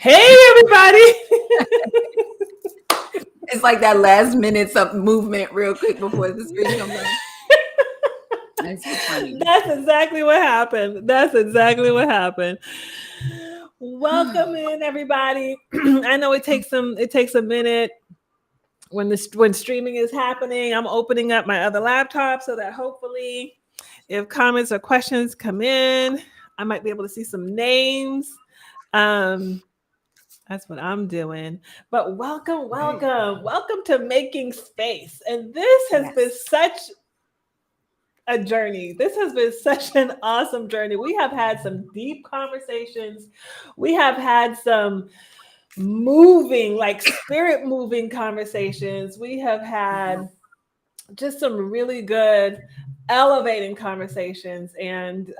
Hey, everybody. It's like that last minute of movement real quick before the screen comes on. That's so funny. That's exactly what happened. That's exactly what happened. Welcome in, everybody. I know it takes a minute when streaming is happening. I'm opening up my other laptop so that hopefully if comments or questions come in, I might be able to see some names. Um, That's what I'm doing. But welcome to Making Space. And this has been Yes. such a journey. This has been such an awesome journey. We have had some deep conversations. We have had some moving, like spirit moving conversations. We have had just some really good elevating conversations, and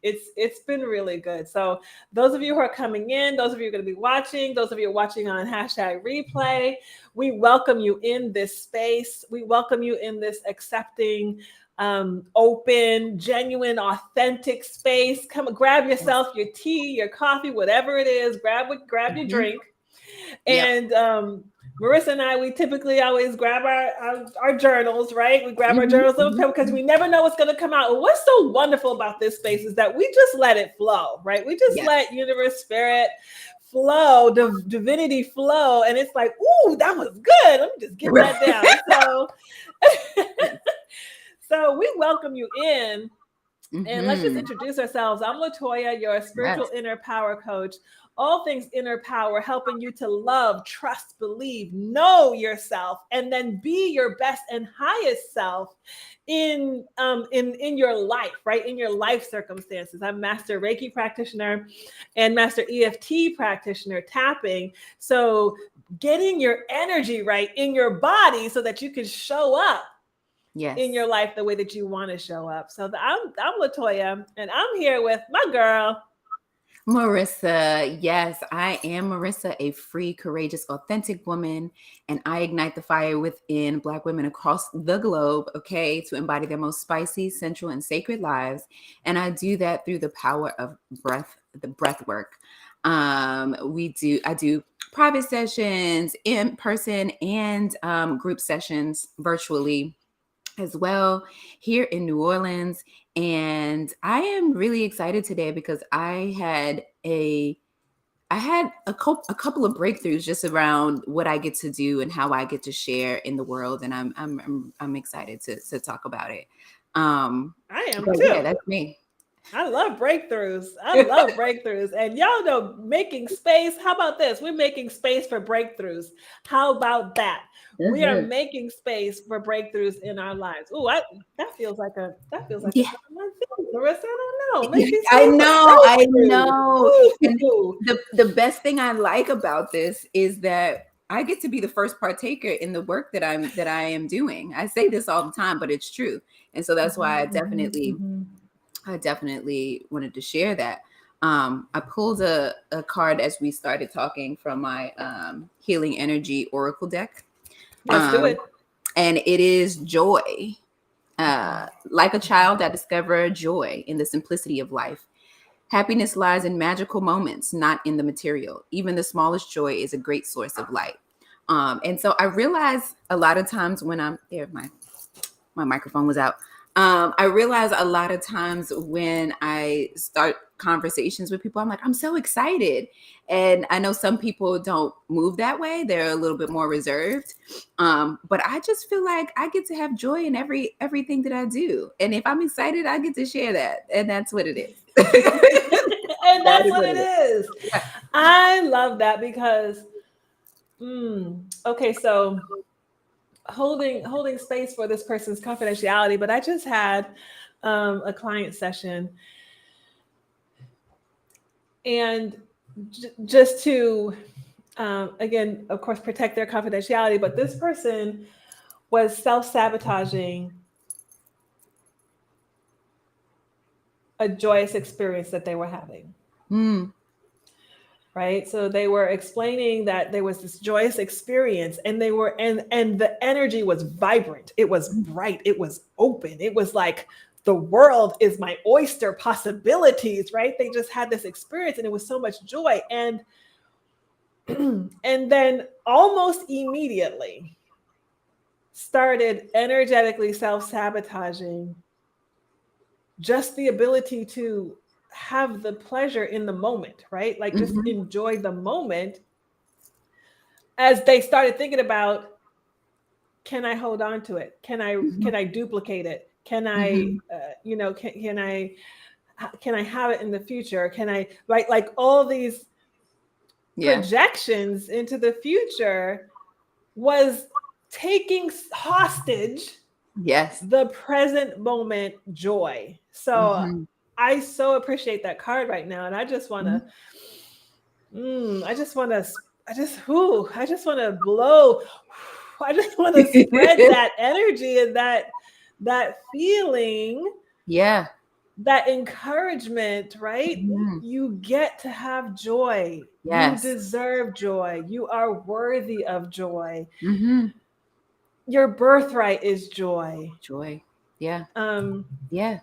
it's been really good. So those of you who are coming in, those of you who are going to be watching, those of you watching on hashtag replay, we welcome you in this space. We welcome you in this accepting, open, genuine, authentic space. Come grab Yes. yourself your tea, your coffee, whatever it is. Grab your Mhm. drink. Yep. And Marissa and I, we typically always grab our journals, right? We grab our journals because we never know what's going to come out. And what's so wonderful about this space is that we just let it flow, right? We just Yes. let universe, spirit flow, divinity flow. And it's like, ooh, that was good. Let me just get that down. So, Yes. so we welcome you in. And let's just Mm-hmm. introduce ourselves. I'm Latoya, your spiritual Yes. inner power coach. All things inner power, helping you to love, trust, believe, know yourself, and then be your best and highest self in your life, right? In your life circumstances. I'm Master Reiki practitioner and Master EFT practitioner, tapping. So getting your energy right in your body so that you can show up in Yes. your life the way that you want to show up. So I'm Latoya, and I'm here with my girl. Marissa. Yes, I am Marissa, a free, courageous, authentic woman, and I ignite the fire within Black women across the globe, okay, to embody their most spicy, sensual, and sacred lives. And I do that through the power of the breath work. I do private sessions, in person, and group sessions virtually as well here in New Orleans. And I am really excited today because I had a couple of breakthroughs just around what I get to do and how I get to share in the world, and I'm excited to talk about it. I am But yeah, too. that's me. I love breakthroughs. I love breakthroughs. And y'all know making space. How about this? We're making space for breakthroughs. How about that? We are Mhm. making space for breakthroughs in our lives. Ooh, that feels like a Yeah, song I feel, Marissa. I don't know. Making I space for know, I breakthroughs. know. And Ooh. the best thing I like about this is that I get to be the first partaker in the work that I am doing. I say this all the time, but it's true. And so that's why Mhm, mhm, mhm. I definitely wanted to share that. I pulled a card as we started talking from my Healing Energy Oracle deck. Let's do Um, it. and it is joy. Like a child, I discover joy in the simplicity of life. Happiness lies in magical moments, not in the material. Even the smallest joy is a great source of light. And so I realize a lot of times when I'm there, my microphone was out. I realize a lot of times when I start conversations with people, I'm like, I'm so excited. And I know some people don't move that way. They're a little bit more reserved. But I just feel like I get to have joy in everything that I do. And if I'm excited, I get to share that. And that's what it is. And That that's is what what it it is. is. Yeah. I love that because, okay, so holding space for this person's confidentiality, but I just had a client session, and just to again, of course, protect their confidentiality, but this person was self-sabotaging a joyous experience that they were having. Mm, Right, so they were explaining that there was this joyous experience, and they were and the energy was vibrant, it was bright, it was open, it was like the world is my oyster possibilities, right? They just had this experience and it was so much joy. And And then almost immediately started energetically self-sabotaging just the ability to have the pleasure in the moment, right? Like just Mm-hmm. enjoy the moment as they started thinking about, can I hold on to it? Mm-hmm. Can I duplicate it? Can I Mm-hmm. can I have it in the future? Can I, right, like all these Yeah. projections into the future was taking hostage Yes. the present moment joy. So Mm-hmm. I so appreciate that card right now, and I just want to, I just want to, I just want to blow. I just want to spread that energy and that feeling, Yeah. that encouragement, right? Mm-hmm. You get to have joy. You Yes. deserve joy. You are worthy of joy. Mm-hmm. Your birthright is joy. Joy. Yeah. Um, Yeah.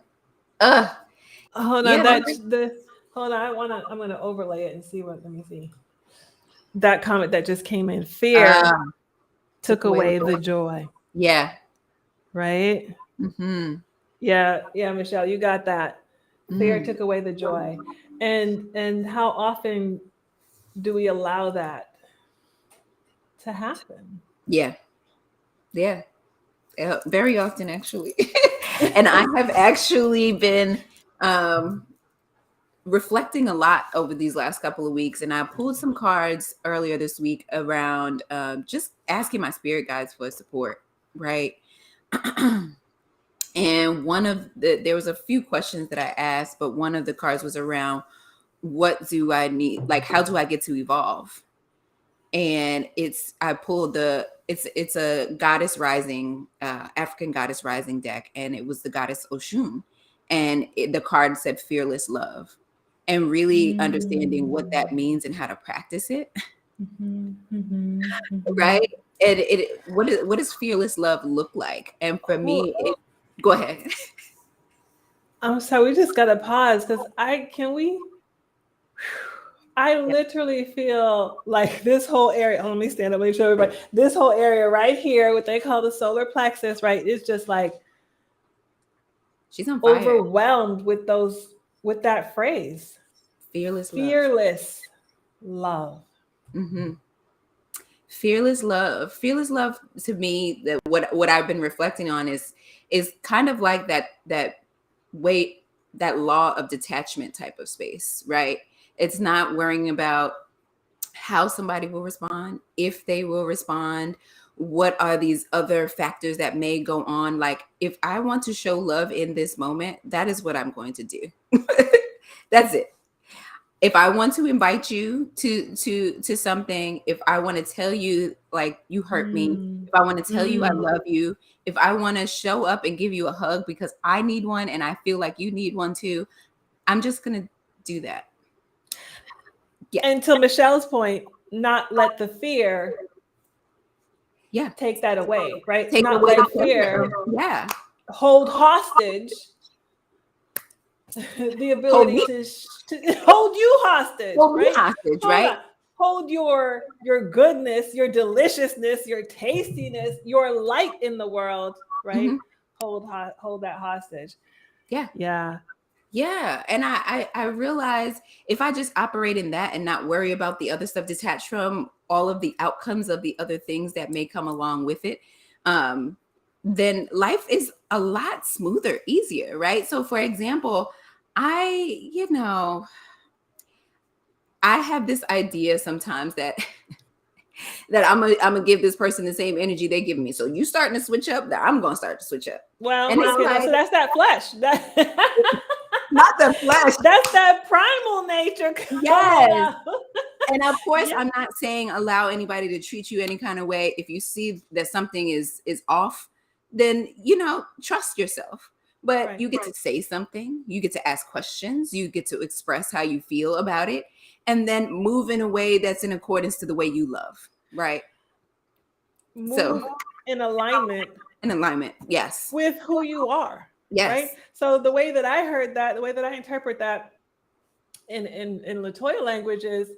Uh. hold on, Yeah. hold on. I'm gonna overlay it and see what. Let me see that comment that just came in. Uh. Fear Took took away the away joy. the joy, Yeah. right? Mm-hmm. Yeah, yeah, Michelle, you got that. Fear Mm. took away the joy, and how often do we allow that to happen? Yeah. Yeah. Very often, actually. And I have actually been um, reflecting a lot over these last couple of weeks. And I pulled some cards earlier this week around just asking my spirit guides for support, right? And there was a few questions that I asked, but one of the cards was around, what do I need? Like, how do I get to evolve? And I pulled it's a goddess rising, African goddess rising deck, and it was the goddess Oshun, and the card said fearless love, and really understanding what that Mm. means and how to practice it. Mhm, mhm, mhm. Right. And what does fearless love look like? And for Well, me, go ahead. I'm sorry, we just gotta pause because can we? I Yeah. literally feel like this whole area. Oh, let me stand up, make sure everybody. This whole area right here, what they call the solar plexus, right? It's just like She's on fire. overwhelmed with with that phrase, Fearless love. fearless love. Hmm. Fearless love. Fearless love, to me, that what I've been reflecting on is kind of like that weight, that law of detachment type of space, right? It's not worrying about how somebody will respond, if they will respond, what are these other factors that may go on. Like, if I want to show love in this moment, that is what I'm going to do. That's it. If I want to invite you to something, if I want to tell you, like, you hurt me, Mm, if I want to tell you I mm. love you, if I want to show up and give you a hug because I need one and I feel like you need one too, I'm just gonna do that. Yeah. And to Michelle's point, not let the fear Yeah. take that away, right? Take Not away the let pleasure. fear Yeah. hold hostage the Hold ability me, to hold you hostage, hold me right? hostage, Hold right? on. Hold your goodness, your deliciousness, your tastiness, your light in the world, right? Hmm. Hold that hostage. Yeah. Yeah. Yeah. And I realize if I just operate in that and not worry about the other stuff, detached from all of the outcomes of the other things that may come along with it, um, then life is a lot smoother, easier, right? So for example, you know, I have this idea sometimes that that I'm gonna give this person the same energy they give me. So you starting to switch up, that I'm gonna start to switch up. Well, And it's okay, like, so that's that flesh. That not the flesh. that's that primal nature coming Yes. out. And of course, Yeah. I'm not saying allow anybody to treat you any kind of way. If you see that something is off, then trust yourself. But Right. you get to say something, you get to ask questions, you get to express how you feel about it, and then move in a way that's in accordance to the way you love, right? So, Move in alignment in alignment. Yes. with who you are, right? Yes. So the way that I heard that, the way that I interpret that in Latoya language is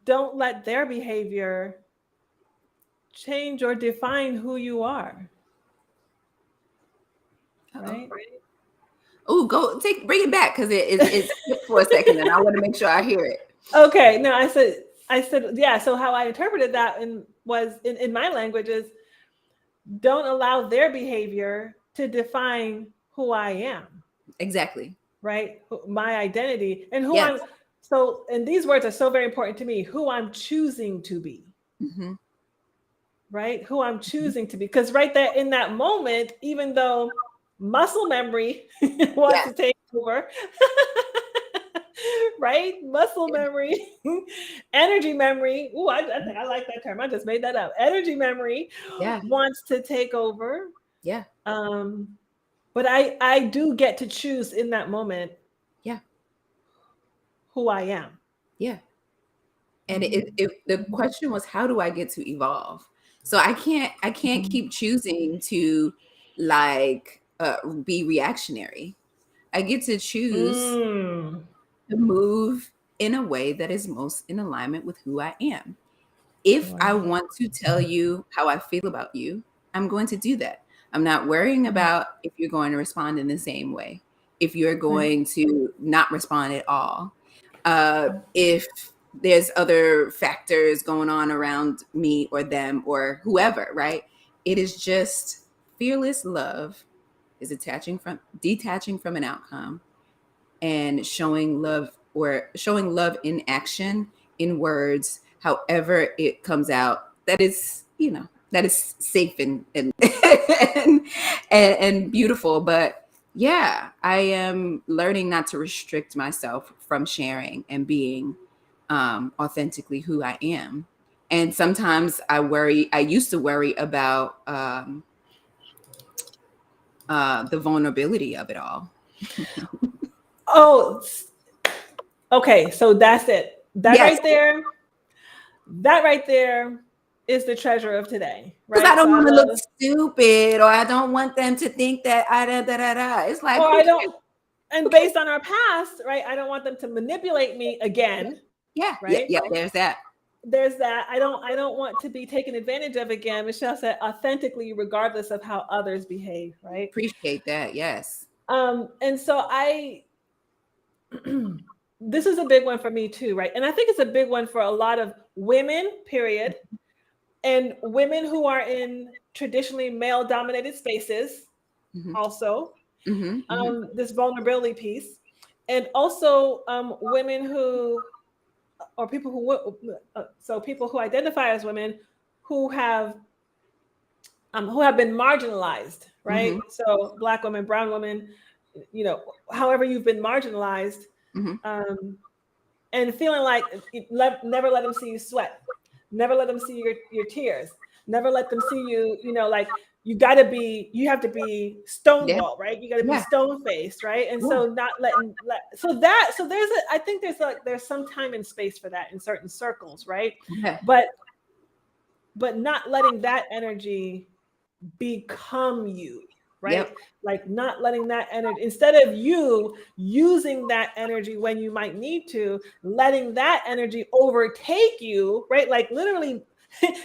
don't let their behavior change or define who you are, Uh-oh. right? Oh, bring it back because it's skipped for a second, and I want to make sure I hear it. Okay, no, I said, yeah. So how I interpreted that in my language is, don't allow their behavior to define who I am, Exactly. right? My identity and who I'm. Yes. So, and these words are so very important to me, who I'm choosing to be, Mm-hmm. right? Who I'm choosing to be. Because right there in that moment, even though muscle memory wants Yes. to take over, right? Muscle memory, energy memory. Ooh, I think I like that term. I just made that up. Energy memory Yeah. wants to take over. Yeah. Um, but I do get to choose in that moment Yeah. who I am. Yeah. And Mhm. the question was, how do I get to evolve? So I can't Mhm. keep choosing to like be reactionary. I get to choose Mm. to move in a way that is most in alignment with who I am. If I Wow. want to tell you how I feel about you, I'm going to do that. I'm not worrying Mm. about if you're going to respond in the same way, if you're Right. going to not respond at all, if there's other factors going on around me or them or whoever, right? It is just fearless love is detaching from an outcome and showing love in action, in words, however it comes out, that is, that is safe and, and beautiful. But yeah, I am learning not to restrict myself from sharing and being authentically who I am. And sometimes I used to worry about the vulnerability of it all. Oh, okay. So that's it. Yes. That right there is the treasure of today, Because I right? So don't I want to look love, stupid, or I don't want them to think that I da da da da. It's like, or who I cares? don't, and Who cares? based on our past, right? I don't want them to manipulate me again, Yeah, yeah, right? yeah. There's that. There's that. I don't want to be taken advantage of again. Michelle said authentically, regardless of how others behave, right? Appreciate that. Yes. And so this is a big one for me too, right? And I think it's a big one for a lot of women, period, and women who are in traditionally male dominated spaces Mm-hmm. also, Mm-hmm. Mm-hmm. this vulnerability piece, and also women who, or people so people who identify as women who have been marginalized, right? Mm-hmm. So black women, brown women, however you've been marginalized, Mm-hmm. um, and feeling like never let them see you sweat, never let them see your tears, never let them see you, like you have to be Yeah. stonewall, right? You got to be Yeah. stone faced, right? And Yeah. so not letting let so that so there's a I think there's some time and space for that in certain circles, right? Yeah. but but not letting that energy become you, right? Yep. Like not letting that energy, instead of you using that energy when you might need to, letting that energy overtake you, right? Like literally,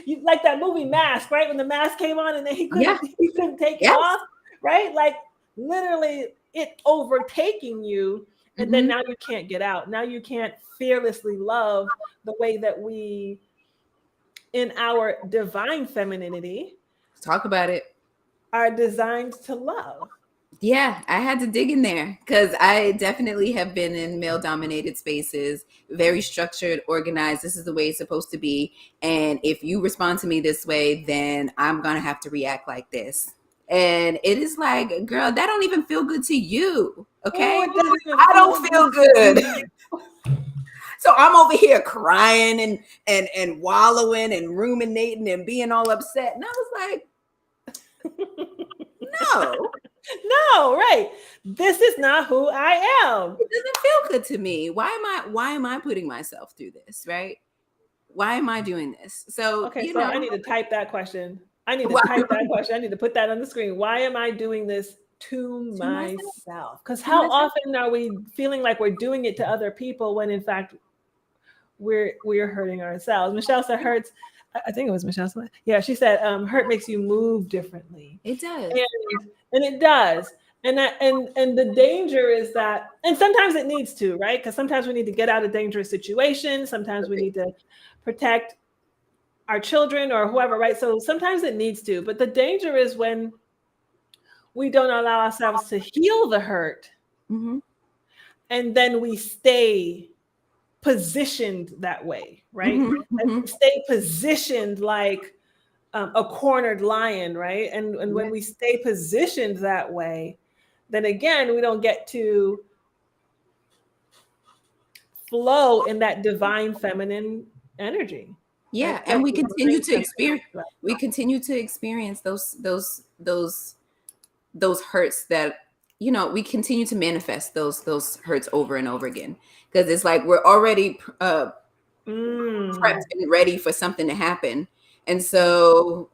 you like that movie Mask, right? When the mask came on and then he couldn't Yeah. he couldn't take it Yes. off, right? Like literally it overtaking you, and then Mm-hmm. now you can't get out. Now you can't fearlessly love the way that we, in our divine femininity, Talk about it. are designed to love. Yeah, I had to dig in there because I definitely have been in male dominated spaces, very structured, organized. This is the way it's supposed to be. And if you respond to me this way, then I'm going to have to react like this. And it is like, girl, that don't even feel good to you. Oh, Okay. it doesn't even I don't feel feel good to good. me. So I'm over here crying and wallowing and ruminating and being all upset. And I was like, no, No, right. This is not who I am. it doesn't feel good to me. Why am I putting myself through this, right? Why am I doing this? So, Okay, so I need to type that question. I need to why type that question. I need to put that on the screen. Why am I doing this to to myself, myself? Because to how myself. often are we feeling like we're doing it to other people when in fact we're hurting ourselves. Michelle said hurts. I think it was Michelle. Yeah, she said hurt makes you move differently, It does. and it does. And the danger is that, and sometimes it needs to, right? Because sometimes we need to get out of dangerous situations. Sometimes we need to protect our children or whoever, right? So sometimes it needs to, but the danger is when we don't allow ourselves to heal the hurt, Mm-hmm. and then we stay positioned that way, right? Mm-hmm. And Mm-hmm. stay positioned like a cornered lion, right? And when Yeah. we stay positioned that way, then again, we don't get to flow in that divine feminine energy, Yeah, right? and That we continue divine to feminine experience sexuality. those hurts that, we continue to manifest those hurts over and over again, because it's like we're already prepped Mm, and ready for something to happen, and so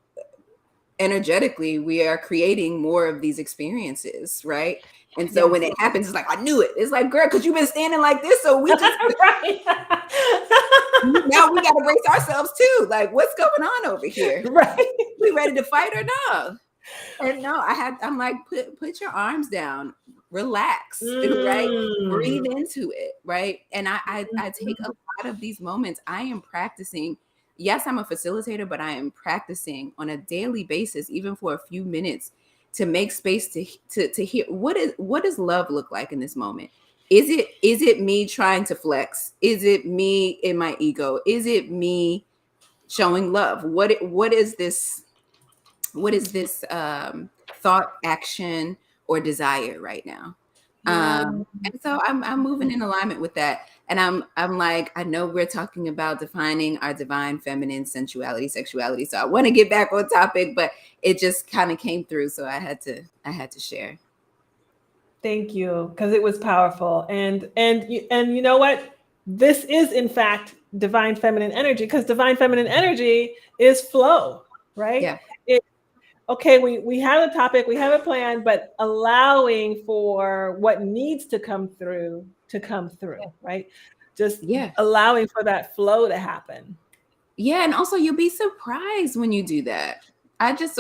energetically we are creating more of these experiences, right? And so when yes. it happens, it's like, I knew it. It's like, girl, because you've been standing like this, so we just Right. now we got to brace ourselves too. Like, what's going on over here? Right. We ready to fight or no? And no, I'm like, put your arms down, relax, right? Mm. Breathe into it, right? And I take a lot of these moments. I am practicing. Yes, I'm a facilitator, but I am practicing on a daily basis, even for a few minutes, to make space to hear what does love look like in this moment. Is it me trying to flex? Is it me in my ego? Is it me showing love? What is this thought, action, or desire right now? Yeah. And so I'm moving in alignment with that. And I'm like, I know we're talking about defining our divine feminine sensuality, sexuality. So I want to get back on topic, but it just kind of came through. So I had to share. Thank you, because it was powerful, and you know what? This is in fact divine feminine energy, because divine feminine energy is flow, right? Yeah. It, okay, we have a topic, we have a plan, but allowing for what needs to come through, right? Just Yeah. allowing for that flow to happen. Yeah, and also you'll be surprised when you do that. I just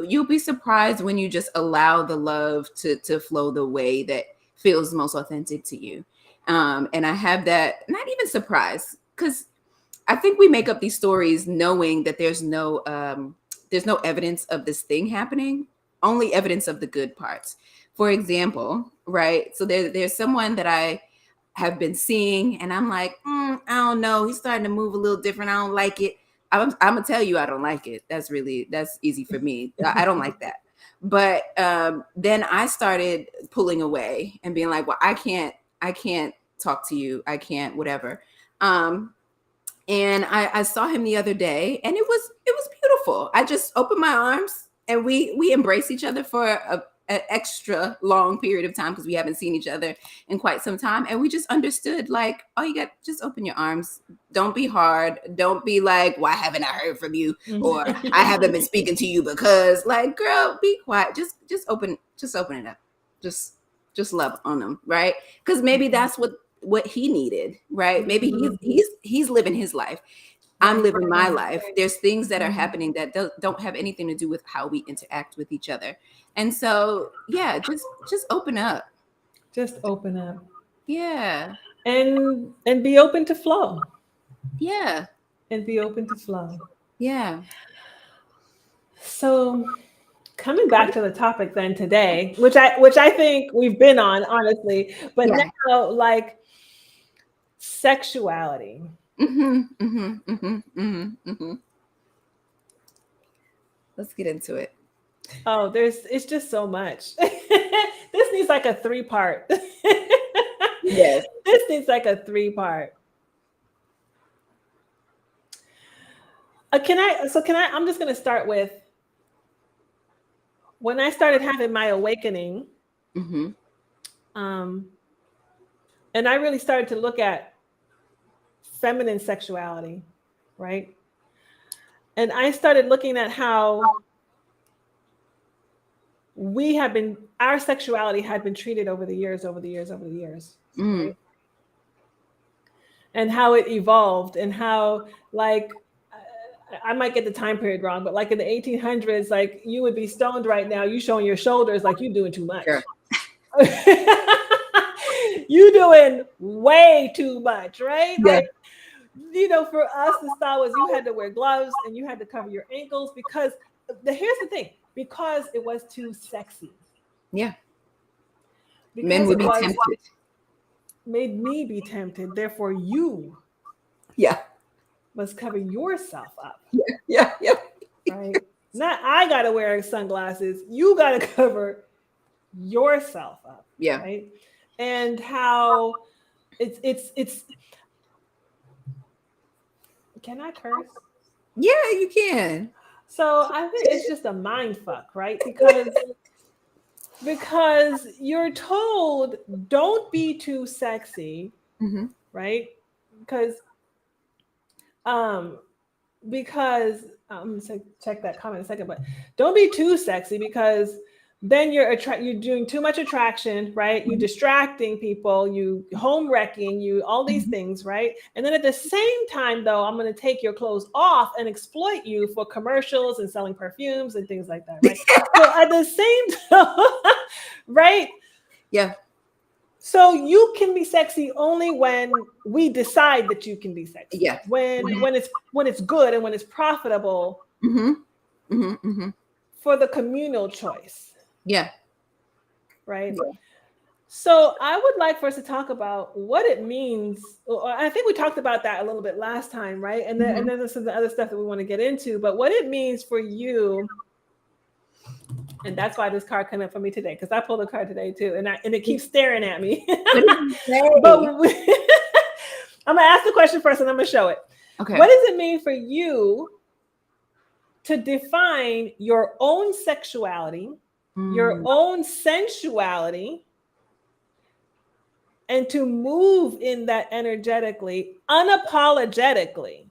You'll be surprised when you just allow the love to flow the way that feels most authentic to you. And I have that, not even surprised, because I think we make up these stories knowing that there's no evidence of this thing happening, only evidence of the good parts. For example, right? So there's someone that I have been seeing, and I'm like, I don't know, he's starting to move a little different. I don't like it. I'm gonna tell you, I don't like it. That's easy for me. I don't like that. But then I started pulling away and being like, well, I can't talk to you. I can't, whatever. And I saw him the other day, and it was beautiful. I just opened my arms, and we embraced each other for an extra long period of time, because we haven't seen each other in quite some time, and we just understood, like, oh, you got, just open your arms. Don't be hard. Don't be like, why haven't I heard from you, or I haven't been speaking to you, because, like, girl, be quiet. Just open it up. Just love on them, right? Because maybe that's what he needed, right? Maybe he's living his life. I'm Right. living my life. There's things that are Mhm. happening that don't have anything to do with how we interact with each other. And so, yeah, just open up. Just open up Yeah. and be open to flow, Yeah. and be open to flow. Yeah. So coming back to the topic then today, which I think we've been on honestly, but Yeah. now like sexuality. Mhm. Mhm. Mhm. Mhm. Mhm. Let's get into it. Oh, it's just so much. This needs like a three part. Yes. This needs like a three part. I'm just going to start with when I started having my awakening, Mhm. um, and I really started to look at feminine sexuality, right? And I started looking at how our sexuality had been treated over the years, over the years, over the years, Mm. right? and how it evolved and how like I might get the time period wrong, but like in the 1800s, like you would be stoned right now, you showing your shoulders like you doing too Sure. much. You doing way too much, right? Yeah. Like, you know, for us, the style was you had to wear gloves and you had to cover your ankles because here's the thing, because it was too sexy, Yeah. Men because would it be was tempted. made me be tempted. Therefore, you Yeah. must cover yourself up, Yeah. Yeah. Yeah. right? Not I got to wear sunglasses. You got to cover yourself up, Yeah. right? And how it's can I curse? Yeah, you can. So I think it's just a mind fuck, right? Because you're told don't be too sexy, Hmm. right? Because um because I'm gonna check that comment in a second, but don't be too sexy because then you're doing too much attraction, right? You distracting people, you home wrecking, you all these Hmm. things, right? And then at the same time, though, I'm gonna take your clothes off and exploit you for commercials and selling perfumes and things like that, right? So at the same time, right? Yeah. So you can be sexy only when we decide that you can be sexy. Yeah. When it's good and when it's profitable Hmm. Hmm. Hmm. for the communal choice, Yeah. right? Yeah. So I would like for us to talk about what it means. I think we talked about that a little bit last time, right? And Hmm. then there's some other stuff that we want to get into, but what it means for you, and that's why this card came up for me today, because I pulled a card today too, and it keeps staring at me. What did you say? But I'm gonna ask the question first, and I'm gonna show it. Okay. What does it mean for you to define your own sexuality, your Mm. own sensuality, and to move in that energetically, unapologetically,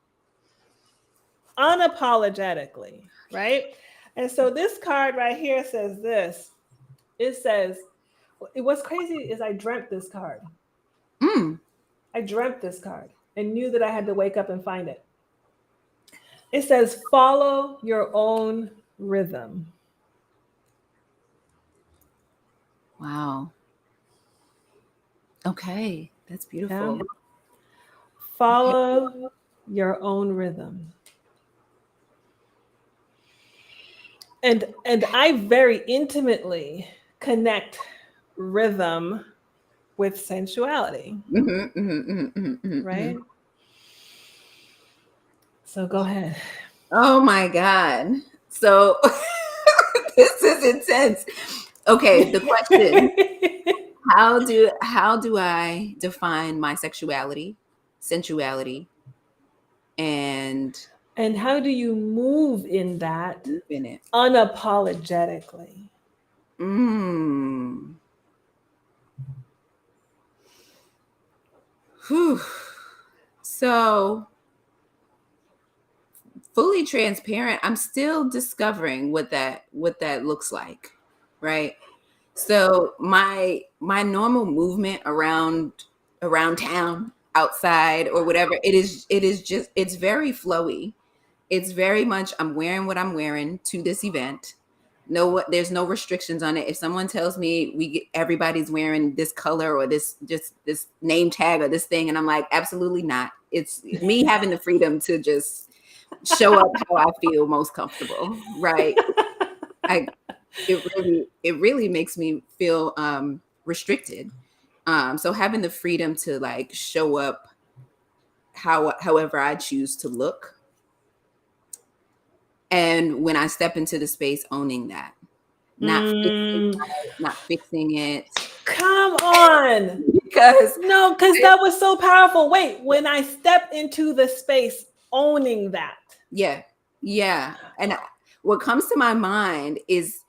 right? And so this card right here says this. It says, what's crazy is I dreamt this card. Mm. I dreamt this card and knew that I had to wake up and find it. It says, follow your own rhythm. Wow. Okay. That's Yeah. beautiful. Okay. Follow your own rhythm. And I very intimately connect rhythm with sensuality, Hmm. Hmm. Hmm. Hmm. Hmm. right? So go ahead. Oh my God. So this is intense. Okay, the question, how do I define my sexuality, sensuality, and And how do you move in that move in it? unapologetically? Mm. Whew. So fully transparent, I'm still discovering what that looks like, right? So my normal movement around town, outside or whatever, it is just it's very flowy. It's very much I'm wearing what I'm wearing to this event. No, there's no restrictions on it. If someone tells me everybody's wearing this color or this just this name tag or this thing, and I'm like, absolutely not. It's me having the freedom to just show up how I feel most comfortable, right? I it really makes me feel restricted. So having the freedom to like show up however I choose to look, and when I step into the space, owning that, Mm, not fixing it, come on. because No, because that was so powerful. Wait, when I step into the space, owning that. yeah, yeah. And what comes to my mind is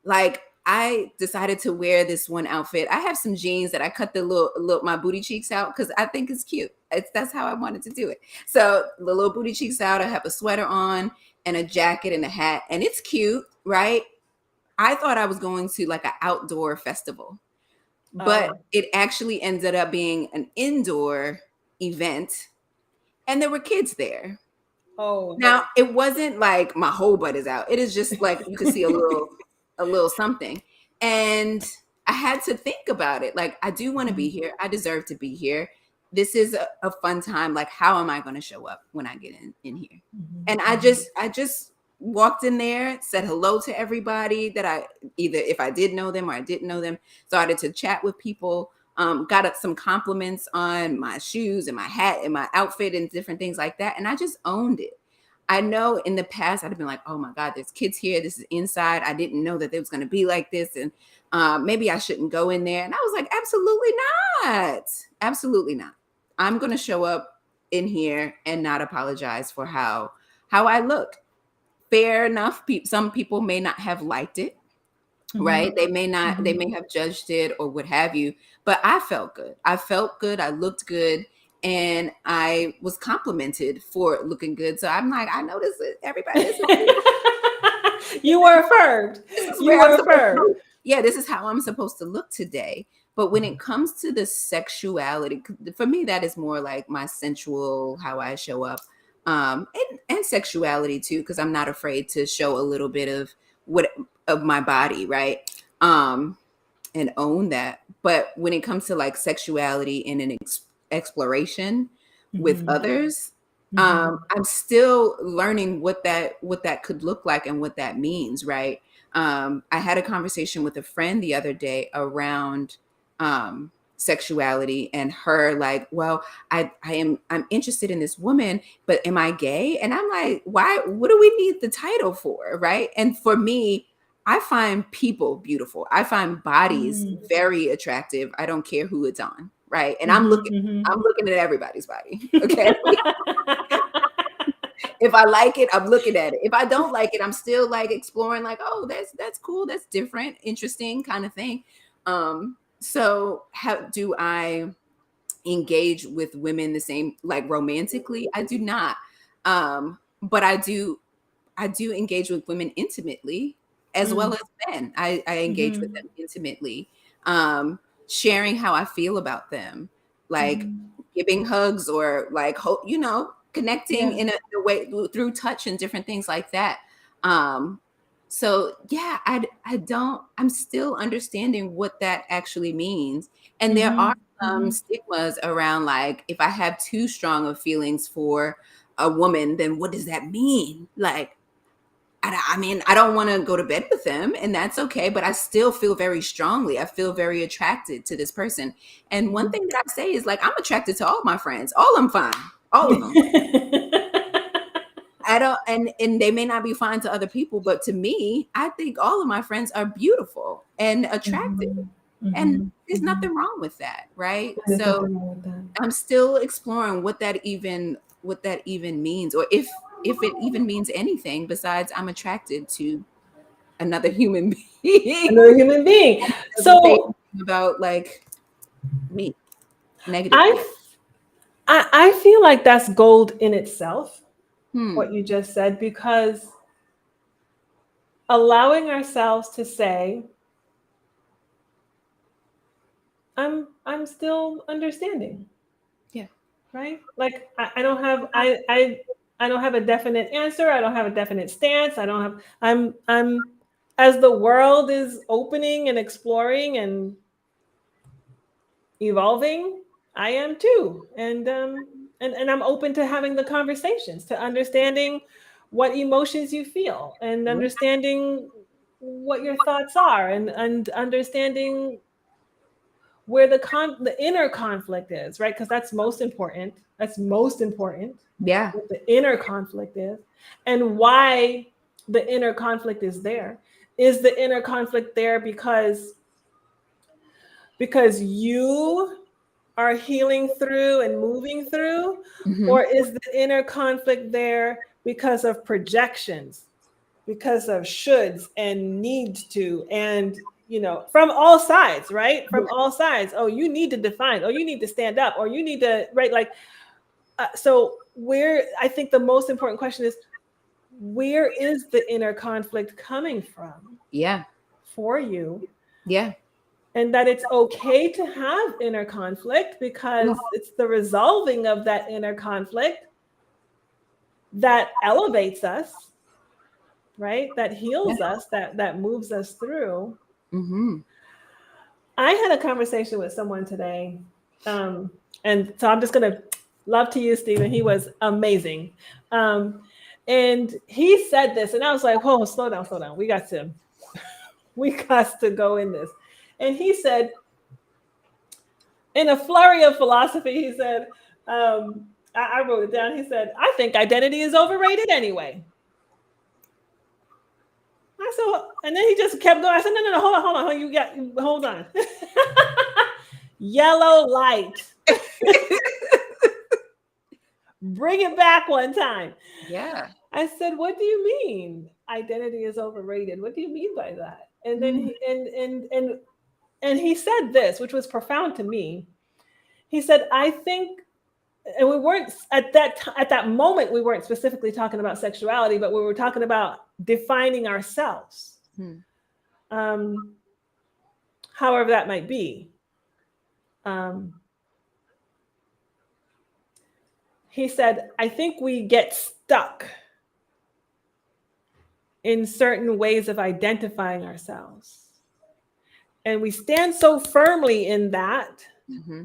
like I decided to wear this one outfit. I have some jeans that I cut the little my booty cheeks out because I think it's cute. That's how I wanted to do it. So the little booty cheeks out. I have a sweater on and a jacket and a hat, and it's cute, right? I thought I was going to like an outdoor festival, but Oh, it actually ended up being an indoor. event, and there were kids there. Oh. Now, it wasn't like my whole butt is out. It is just like you could see a little something. And I had to think about it. Like, I do want to be here. I deserve to be here. This is a fun time. Like, how am I going to show up when I get in here? And I just walked in there, said hello to everybody that I either if I did know them or I didn't know them, started to chat with people. Got some compliments on my shoes and my hat and my outfit and different things like that. And I just owned it. I know in the past I'd have been like, oh my God, there's kids here. This is inside. I didn't know that it was going to be like this. And maybe I shouldn't go in there. And I was like, absolutely not. Absolutely not. I'm going to show up in here and not apologize for how I look. Fair enough. Some people may not have liked it. Right. They may not, they may have judged it or what have you, but I felt good. I felt good. I looked good. And I was complimented for looking good. So I'm like, I noticed it. Everybody, You were affirmed. You were affirmed. Yeah, this is how I'm supposed to look today. But when it comes to the sexuality, for me, that is more like my sensual, how I show up, and sexuality too, because I'm not afraid to show a little bit of my body, right? And own that. But when it comes to like sexuality and an exploration with others, I'm still learning what that could look like and what that means, right? I had a conversation with a friend the other day around sexuality and her like, well, I'm interested in this woman, but am I gay? And I'm like, why? What do we need the title for, right? And for me, I find people beautiful. I find bodies very attractive. I don't care who it's on, right? And I'm looking at everybody's body. Okay. If I like it, I'm looking at it. If I don't like it, I'm still like exploring, like, oh, that's cool, that's different, interesting kind of thing. So how do I engage with women the same, like romantically? I do not. But I do engage with women intimately as well as men. I engage with them intimately, sharing how I feel about them, like giving hugs or like, connecting in a way through touch and different things like that. So yeah, I'm still understanding what that actually means. And there are some stigmas around, like, if I have too strong of feelings for a woman, then what does that mean? Like, I mean, I don't want to go to bed with them, and that's okay, but I still feel very strongly. I feel very attracted to this person. And one thing that I say is, like, I'm attracted to all my friends. All of them fine. All of them. I don't, and they may not be fine to other people, but to me, I think all of my friends are beautiful and attractive. And there's nothing wrong with that, right? So I'm still exploring what that even means, or if it even means anything besides I'm attracted to another human being. Another human being. So about like me negatively. I feel like that's gold in itself, what you just said, because allowing ourselves to say, I'm still understanding. Yeah. Right? Like I don't have I don't have a definite answer. I don't have a definite stance. I don't have I'm as the world is opening and exploring and evolving, I am too. And I'm open to having the conversations, to understanding what emotions you feel and understanding what your thoughts are, and understanding where the inner conflict is, right? Because that's most important. That's most important. Yeah. What the inner conflict is, and why the inner conflict is there. Is the inner conflict there because you are healing through and moving through, or is the inner conflict there because of projections, because of shoulds and needs to, and from all sides, right? From all sides. Oh, you need to define. Oh, you need to stand up. Or you need to, right? Like, so I think the most important question is, where is the inner conflict coming from? Yeah. For you? Yeah. and that it's okay to have inner conflict Yeah. because it's the resolving of that inner conflict that elevates us, right? That Yeah. heals us, that moves us through. Mm-hmm. I had a conversation with someone today, um, and so I'm just gonna love to you, Stephen. He was amazing, um, and he said this, and I was like, "Whoa, slow down, slow down. We got to go in this." And he said, in a flurry of philosophy, he said, I wrote it down. He said, "I think identity is overrated anyway." I said, and then he just kept going. I said, no, hold on, hold on. Yellow light. Bring it back one time. Yeah. I said, "What do you mean identity is overrated? What do you mean by that?" And then Mm. and he said this, which was profound to me. He said, "I think," and we weren't at that moment we weren't specifically talking about sexuality, but we were talking about defining ourselves, Mm. um, however that might be. Um, he said, "I think we get stuck in certain ways of identifying ourselves. And we stand so firmly in Mm-hmm.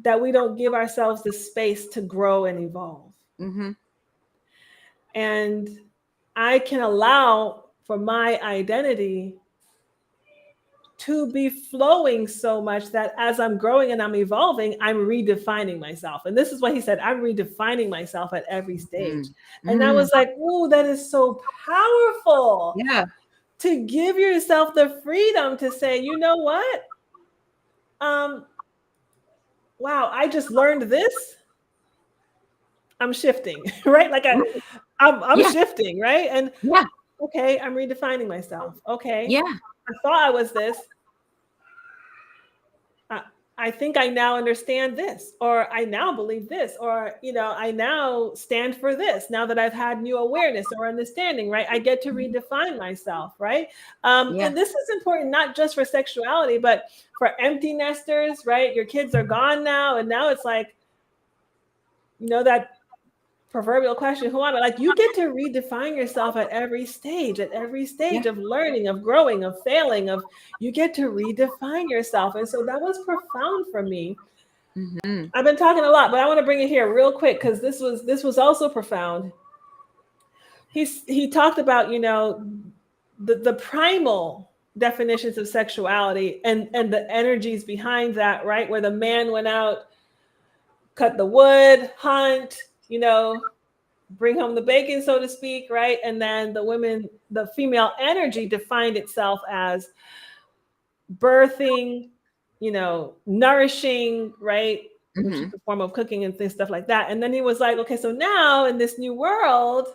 that we don't give ourselves the space to grow and evolve. Mm-hmm. And I can allow for my identity to be flowing so much that as I'm growing and I'm evolving, I'm redefining myself." And this is what he said: "I'm redefining myself at every stage." Mm. And I Mm. was like, "Ooh, that is so powerful Yeah. to give yourself the freedom to say, you know what? Um, wow, I just learned this. I'm shifting," right? I'm Yeah. shifting, right? And Yeah. okay, I'm redefining myself. Okay, Yeah. I thought I was this. I, I think I now understand this, or I now believe this, or I now stand for this. Now that I've had new awareness or understanding, right? I get to redefine myself, right? Yeah. And this is important not just for sexuality, but for empty nesters, right? Your kids are gone now, and now it's like, that proverbial question, who am I? Like, you get to redefine yourself at every Yeah. stage of learning, of growing, of failing, of you get to redefine yourself. And so that was profound for me. Mm-hmm. I've been talking a lot, but I want to bring it here real quick because this was also profound. He talked about, the primal definitions of sexuality and the energies behind that, right? Where the man went out, cut the wood, hunt, bring home the bacon, so to speak, right? And then the female energy defined itself as birthing, nourishing, right? Which is Mm-hmm. the form of cooking and things, stuff like that. And then he was like, okay, so now in this new world,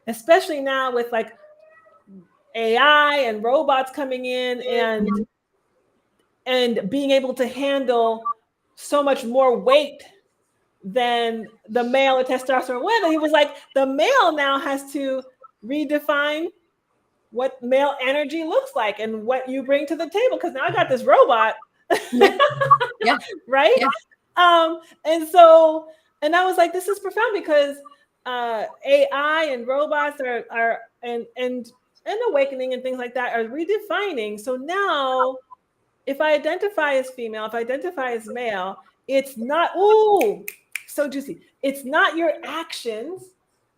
especially now with like AI and robots coming in and being able to handle so much more weight than the male or testosterone would. And he was like, the male now has to redefine what male energy looks like and what you bring to the table. Because now I got this robot, Yeah. Yeah. right? Yeah. And so, and I was like, this is profound because AI and robots are and awakening and things like that are redefining. So now, if I identify as female, if I identify as male, it's not, ooh, so juicy. It's not your actions.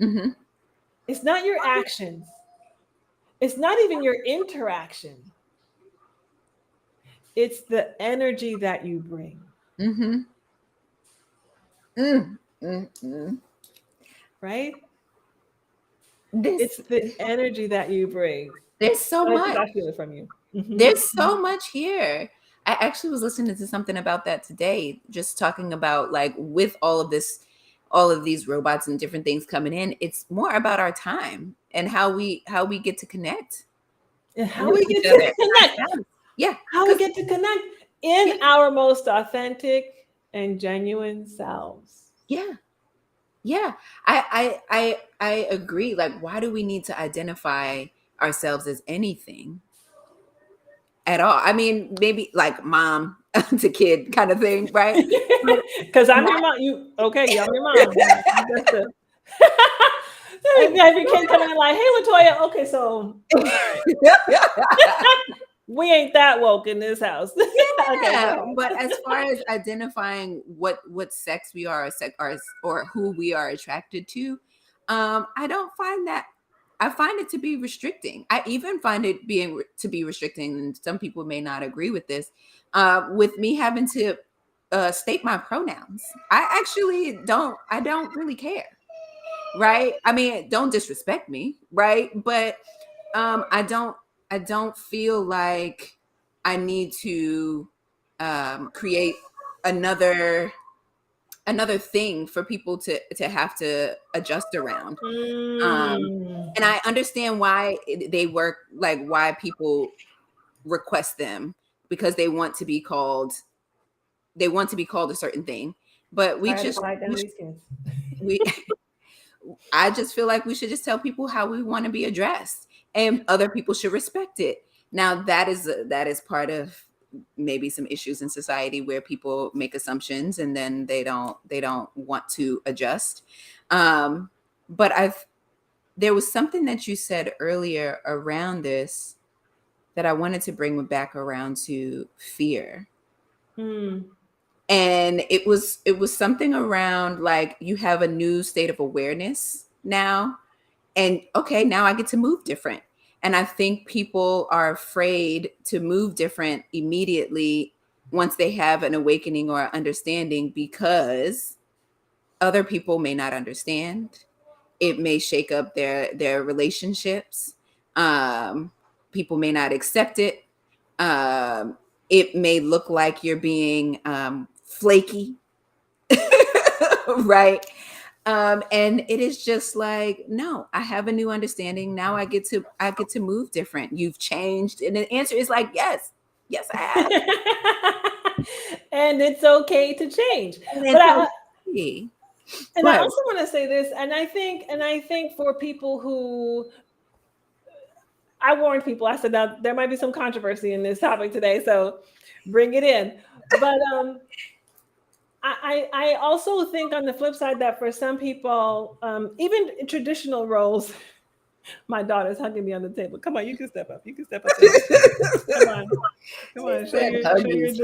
Mm-hmm. It's not your actions. It's not even your interaction. It's the energy that you bring, Mm-hmm. Mm. Mm-hmm. right? This It's the energy that you bring. there's so I think much. I feel it from you. Mhm. There's so much here. I actually was listening to something about that today, just talking about like with all of this, all of these robots and different things coming in, it's more about our time and how we get to connect And how with we each get other. to connect, Yeah, how we because get to connect in yeah, our most authentic and genuine selves. yeah, yeah. I agree. Like, why do we need to identify ourselves as anything? at all. I mean, maybe like mom to kid kind of thing, right? But Because I'm your not, mom. You okay? I'm your mom. Yeah, that's the. And yeah, if your kid coming in like, "Hey, Latoya," okay, so all right, we ain't that woke in this house. Okay, go yeah, ahead. but as far as identifying what sex we are, or who we are attracted to, I don't find that. I find it to be restricting. I even find it to be restricting, and some people may not agree with this. With me having to state my pronouns, I actually don't. I don't really care, right? I mean, don't disrespect me, right? But I don't feel like I need to create another thing for people to have to adjust around. Um, Mm, and I understand why they work, like why people request them, because they want to be called a certain thing. But I had to quiet down these kids. we I just feel like we should just tell people how we want to be addressed, and other people should respect it. Now that is part of maybe some issues in society where people make assumptions and then they don't want to adjust. Um, but I've there was something that you said earlier around this that I wanted to bring back around to fear. Mm, And it was something around like you have a new state of awareness now, and okay, now I get to move different. And I think people are afraid to move different immediately once they have an awakening or understanding, because other people may not understand. It may shake up their relationships. um People may not accept it. It may look like you're being flaky. Right. And it is just like, no, I have a new understanding. Now I get to move different. You've changed. And the answer is like, yes. Yes, I have. and it's okay to change. And But it's okay. Go I ahead. also want to say this, and I think for people who I warned people, I said now there might be some controversy in this topic today, so bring it in. But I also think on the flip side that for some people, even in traditional roles, my daughter's hugging me on the table. Come on, you can step up. You can step up in here. Come on. Come She on, said huggies, please.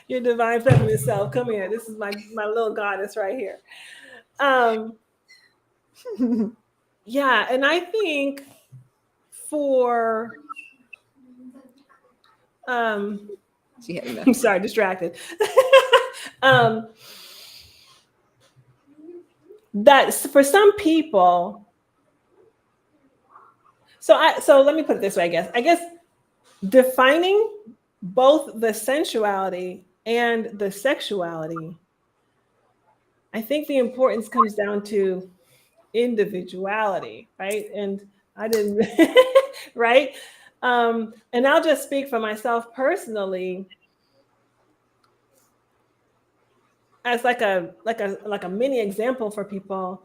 your divine feminine self. Come here. This is my little goddess right here. Um, yeah, and I think for um She had enough. I'm sorry, distracted. um that for some people, so let me put it this way, I guess defining both the sensuality and the sexuality, I think the importance comes down to individuality, right? And I didn't, right? And I'll just speak for myself personally as like a mini example for people.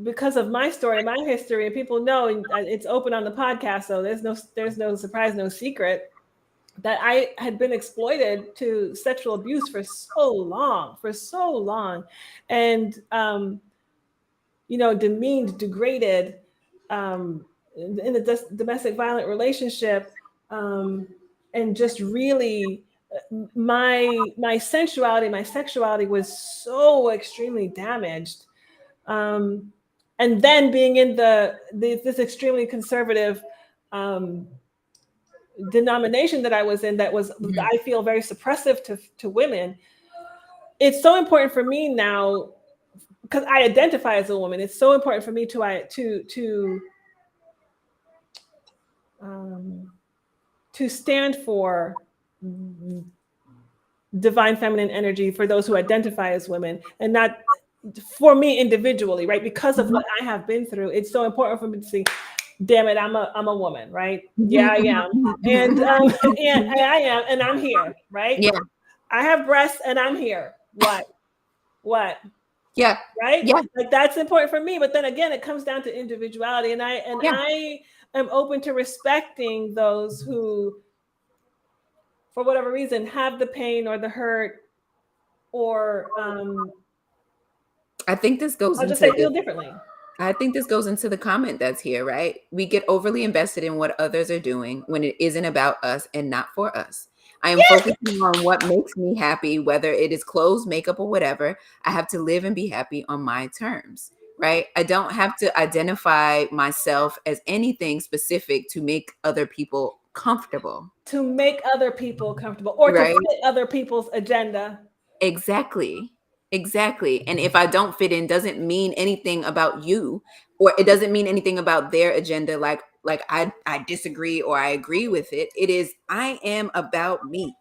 Because of my story, my history, and people know, and it's open on the podcast, so there's no surprise, no secret that I had been exploited to sexual abuse for so long, and demeaned, degraded, in a domestic violent relationship, um, and just really, my sensuality, my sexuality was so extremely damaged. Um, and then being in this extremely conservative um, denomination that I was in, that was, Mhm. I feel, very suppressive to women. It's so important for me now, because I identify as a woman. It's so important for me um, to stand for divine feminine energy for those who identify as women, and not for me individually, right? Because of Mhm. what I have been through, it's so important for me to see, damn it, I'm a woman, right? Yeah, Mhm, I mhm, am. mhm, And mhm, and mhm. I am, and I'm here, right? Yeah, I have breasts and I'm here. What? yeah, Right? yeah, Like that's important for me. But then again, it comes down to individuality. And yeah. am open to respecting those who, for whatever reason, have the pain or the hurt, or I think this goes I'll just say into feel differently. I think this goes into the comment that's here, right? We get overly invested in what others are doing when it isn't about us and not for us. I am Yes. focusing on what makes me happy, whether it is clothes, makeup, or whatever. I have to live and be happy on my terms, right? I don't have to identify myself as anything specific to make other people comfortable, To make other people comfortable or to right? fit other people's agenda. Exactly. Exactly. And if I don't fit in, doesn't mean anything about you, or it doesn't mean anything about their agenda. Like I disagree or I agree with it. It is I am about me.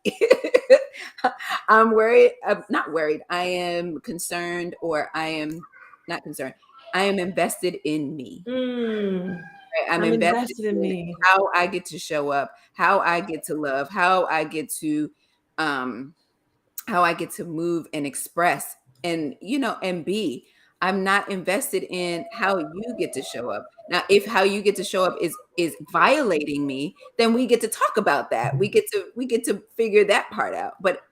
I'm worried. I'm not worried. I am concerned, or I am not concerned. I am invested in me. Mm, Right? I'm I'm invested invested in in me. how I get to show up, how I get to love, um how I get to move and express and, and be. I'm not invested in how you get to show up. Now, if how you get to show up is violating me, then we get to talk about that. We get to figure that part out. But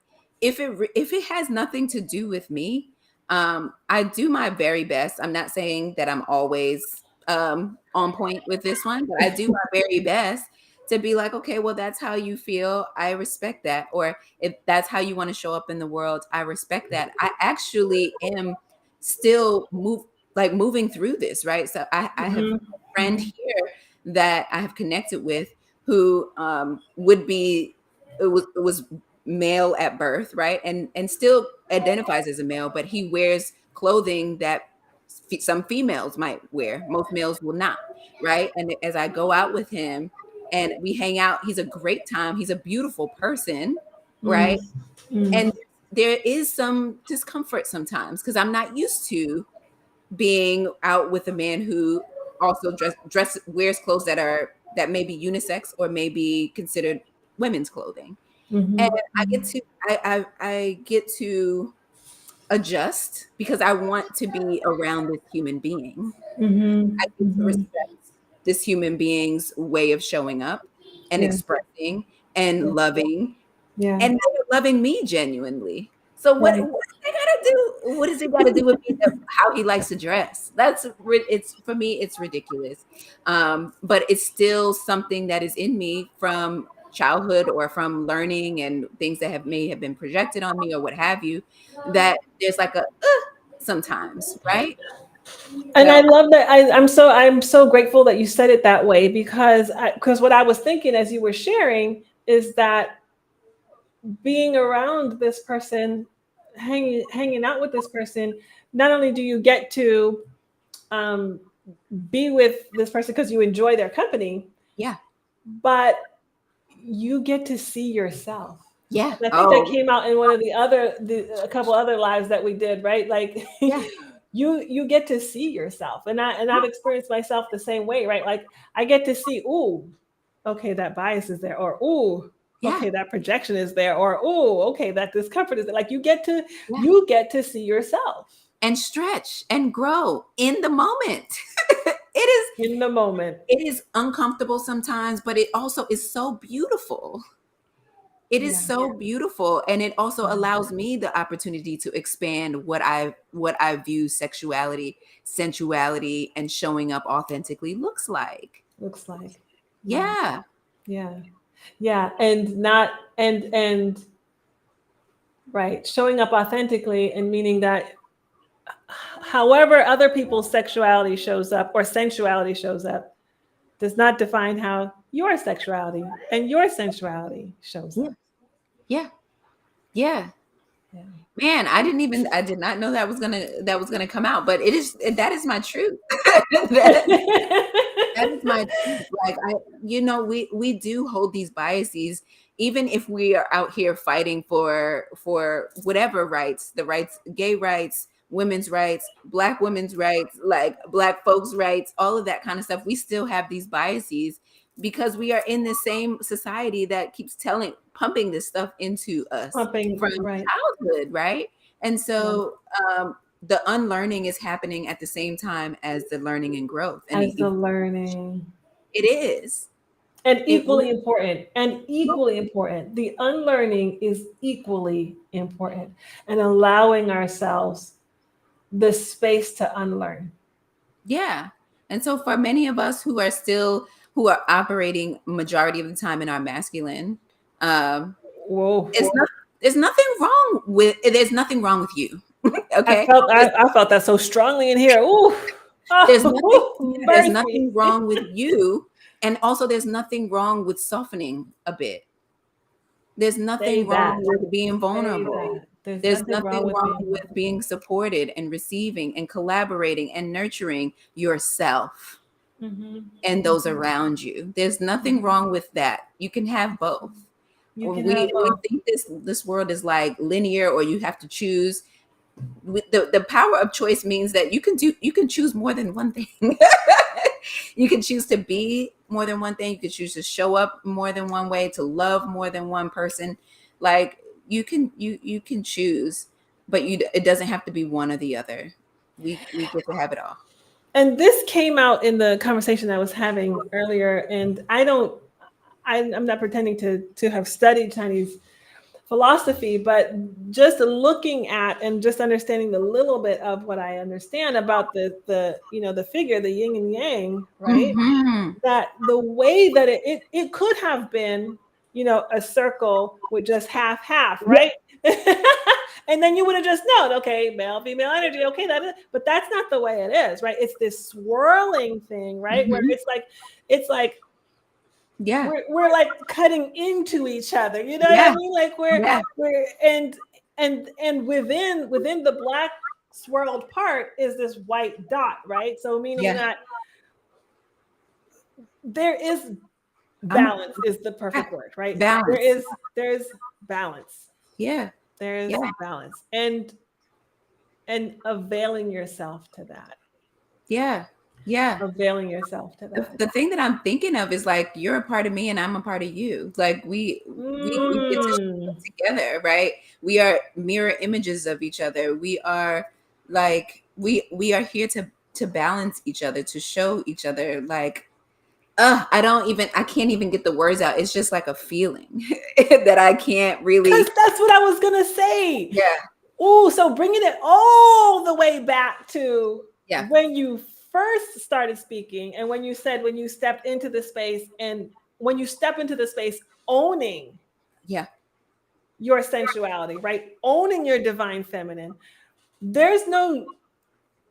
if it has nothing to do with me, I do my very best. I'm not saying that I'm always on point with this one, but I do my very best to be like, okay, well, that's how you feel. I respect that. Or if that's how you want to show up in the world, I respect that. I actually am still moving through this, right? So I have a Mhm, friend mhm, here that I have connected with who would be it was male at birth, right? And still identifies as a male, but he wears clothing that some females might wear. Most males will not, right? And as I go out with him and we hang out, he's a great time. He's a beautiful person, mm, right? mm, And there is some discomfort sometimes because I'm not used to being out with a man who also wears clothes that may be unisex or may be considered women's clothing. And mhm, I get to I get to adjust because I want to be around this human being. mhm, I get to mhm. respect this human being's way of showing up and Yeah, expressing and yeah, loving, yeah. and they're loving me genuinely. So Right. what they gotta do? What does it got to do with me? How he likes to dress? It's for me. It's ridiculous, but it's still something that is in me from childhood or from learning and things that may have been projected on me or what have you. That there's like a sometimes, right? And I So love that. I'm so grateful that you said it that way, because what I was thinking as you were sharing is that being around this person, hanging out with this person, not only do you get to um, be with this person because you enjoy their company, yeah, but you get to see yourself. yeah. And I think that Oh, came out in a couple other lives that we did, right? Like yeah, you get to see yourself. And I've experienced myself the same way, right? Like I get to see, ooh, okay, that bias is there, or ooh, yeah, okay, that projection is there, or ooh, okay, that discomfort is there. Like yeah. you get to see yourself And stretch and grow in the moment. it is in the moment. it is uncomfortable sometimes, but it also is so beautiful. It is Yeah. so beautiful, and it also allows me the opportunity to expand what I view sexuality, sensuality, and showing up authentically looks like. Looks like. Yeah. Yeah. Yeah. Yeah. And not and right, showing up authentically, and meaning that however other people's sexuality shows up or sensuality shows up does not define how your sexuality and your sensuality shows Yeah. up. Yeah. Yeah. Yeah. Man, I did not know that was gonna come out, but that is my truth. That is my truth. Like we do hold these biases, even if we are out here fighting for whatever rights, the rights, gay rights, women's rights, black women's rights, like black folks' rights, all of that kind of stuff. We still have these biases because we are in the same society that keeps pumping this stuff into us Pumping, from right. childhood, right? And Yeah. so the unlearning is happening at the same time as the learning and growth and As the learning. It is. And It equally really, important, and equally important. The unlearning is equally important, and allowing ourselves the space to unlearn. yeah. And so for many of us who are operating majority of the time in our masculine, um, Whoa. it's not there's nothing wrong with you. Okay. I felt that so strongly in here. Ooh. There's Mercy. nothing wrong with you. And also there's nothing wrong with softening a bit. There's Say nothing wrong that. with being Say vulnerable. that. There's There's nothing wrong nothing with wrong being with being supported and receiving and collaborating and nurturing yourself mm-hmm. and those around you. There's nothing wrong with that. You can have both. You When can have we both. think this world is like linear or you have to choose, with the power of choice means that you can choose more than one thing. You can choose to be more than one thing. You can choose to show up more than one way, to love more than one person. Like you can choose, but it doesn't have to be one or the other. We get to have it all. And this came out in the conversation I was having earlier. And I'm not pretending to have studied Chinese philosophy, but just looking at and just understanding the little bit of what I understand about the figure, the yin and yang, right? Hmm. That the way that it could have been, a circle with just half, Yeah. right? And then you would have just known, okay, male, female energy, okay, but that's not the way it is, right? It's this swirling thing, right? Where Hmm. it's like Yeah. we're like cutting into each other. You know what I Yeah. mean? Like Yeah. we're and within the black swirled part is this white dot, right? So meaning Yeah. that there is I'm balance is the yeah. perfect word, right? Balance. There's balance. Yeah. There's Yeah. balance. And availing yourself to that. Yeah. Yeah. Availing yourself to the, that. the thing that I'm thinking of is like you're a part of me and I'm a part of you. Like we get to show Mm. up together, right? We are mirror images of each other. We are like we are here to balance each other, to show each other like I can't even get the words out. It's just like a feeling that I can't Because really. that's what I was gonna say. Yeah. Oh, so bringing it all the way back to Yeah. when you first started speaking and when you said when you stepped into the space and when you step into the space owning Yeah. your sensuality, right? Owning your divine feminine. There's no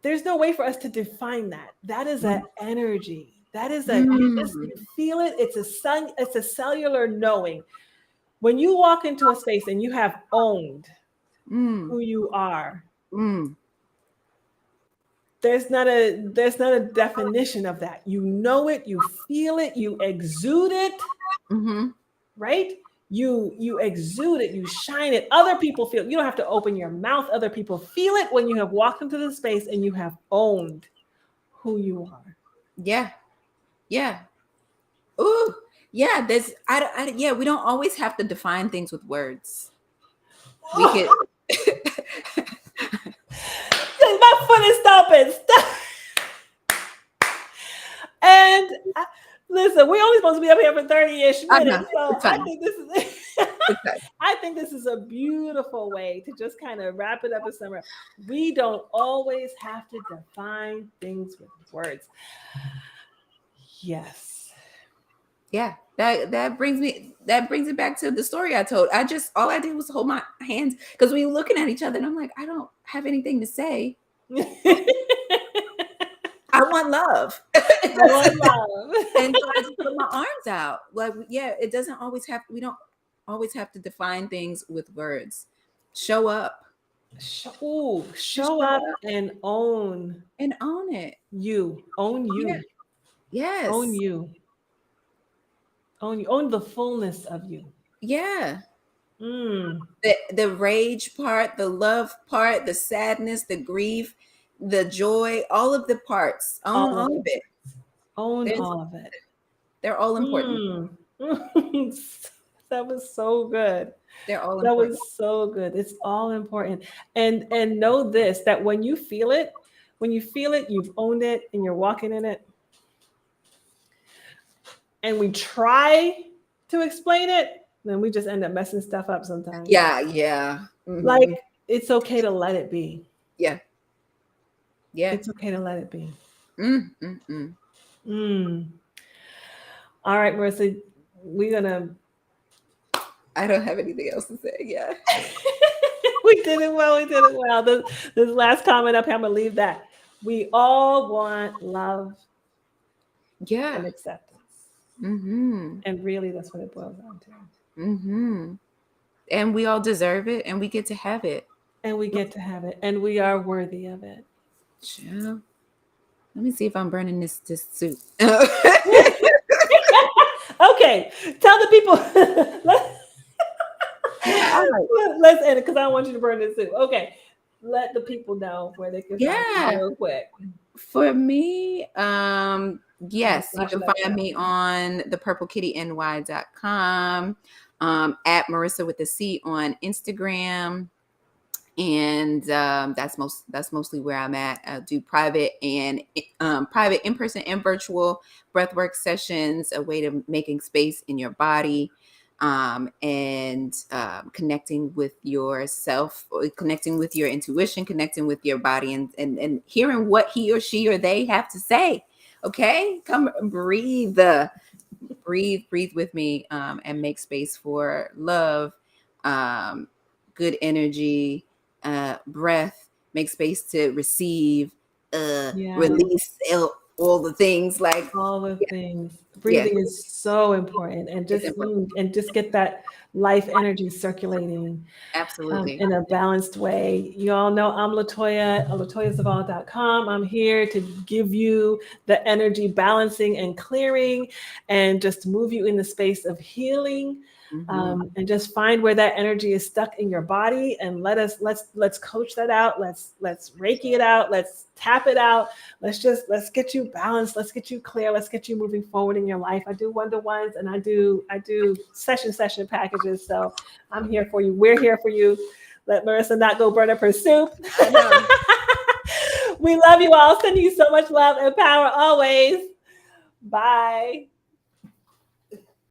there's no way for us to define that. That is an energy. That is Mm, you feel it. It's a cellular knowing. When you walk into a space and you have owned mm, who you are, mm. there's not a definition of that. You know it, you feel it, you exude it, Mm-hmm. right? You exude it, you shine it. Other people feel. You don't have to open your mouth. Other people feel it when you have walked into the space and you have owned who you are. Yeah. Yeah. Ooh, yeah. Yeah. We don't always have to define things with words. We could. My foot is stomping. Stop. And listen, we're only supposed to be up here for 30-ish I know minutes. So it's I fine. think this is It's fine. I think this is a beautiful way to just kind of wrap it up in summer. We don't always have to define things with words. Yes. Yeah. That brings it back to the story I told. All I did was hold my hands because we were looking at each other and I'm like, I don't have anything to say. I want love. I want love. And so I just put my arms out. Like, yeah, it doesn't always have, we don't always have to define things with words. Show up. Just Show show up up and own and own it. you. Own Yeah. you. Own Yes. you. Own you. Own the fullness of you. Yeah. Mm. The rage part, the love part, the sadness, the grief, the joy, all of the parts. Own All of all of it. it. Own There's all of it. they're all important. Mm. That was so good. They're all That important. was so good. It's all important. And know this that when you feel it, you've owned it and you're walking in it. and we try to explain it, then we just end up messing stuff up sometimes. Yeah, yeah. Like, it's okay to let it be. Yeah. Yeah. It's okay to let it be. Mm, mm, mm. Mm. All right, Marissa, we're gonna I don't have anything else to say. Yeah. we did it well. We did it well. This last comment up here, I'm gonna leave that. We all want love Yeah. and acceptance, Mm-hmm. and really, that's what it boils down to. Mm-hmm. And we all deserve it, and we get to have it. And we get to have it, and we are worthy of it. Chill. Let me see if I'm burning this suit. Okay, tell the people. All right. Let's end it because I don't want you to burn this too. Okay, let the people know where they can find you Yeah. real quick. For me, yes, you can Flashlight find me on thepurplekittyny.com, at Marissa with a C on Instagram. And that's mostly where I'm at. I do private private in person and virtual breathwork sessions, a way to making space in your body, and connecting with yourself, connecting with your intuition, connecting with your body, and hearing what he or she or they have to say. Okay, come breathe, breathe with me, and make space for love, good energy, breath, make space to receive, Yeah, release, all the things like, all the yeah, things. yeah, Breathing is so important, it's important. and just get that life energy circulating Absolutely. in a balanced way. You all know I'm Latoya, latoyazaval.com. I'm here to give you the energy balancing and clearing, and just move you in the space of healing. Mm-hmm. And just find where that energy is stuck in your body, and let's coach that out. Let's reiki it out. Let's tap it out. Let's get you balanced. Let's get you clear. Let's get you moving forward in your life. I do one-to-ones, and I do session packages. So I'm here for you. We're here for you. Let Marissa not go burn up her soup. I know. We love you all. Sending you so much love and power always. Bye.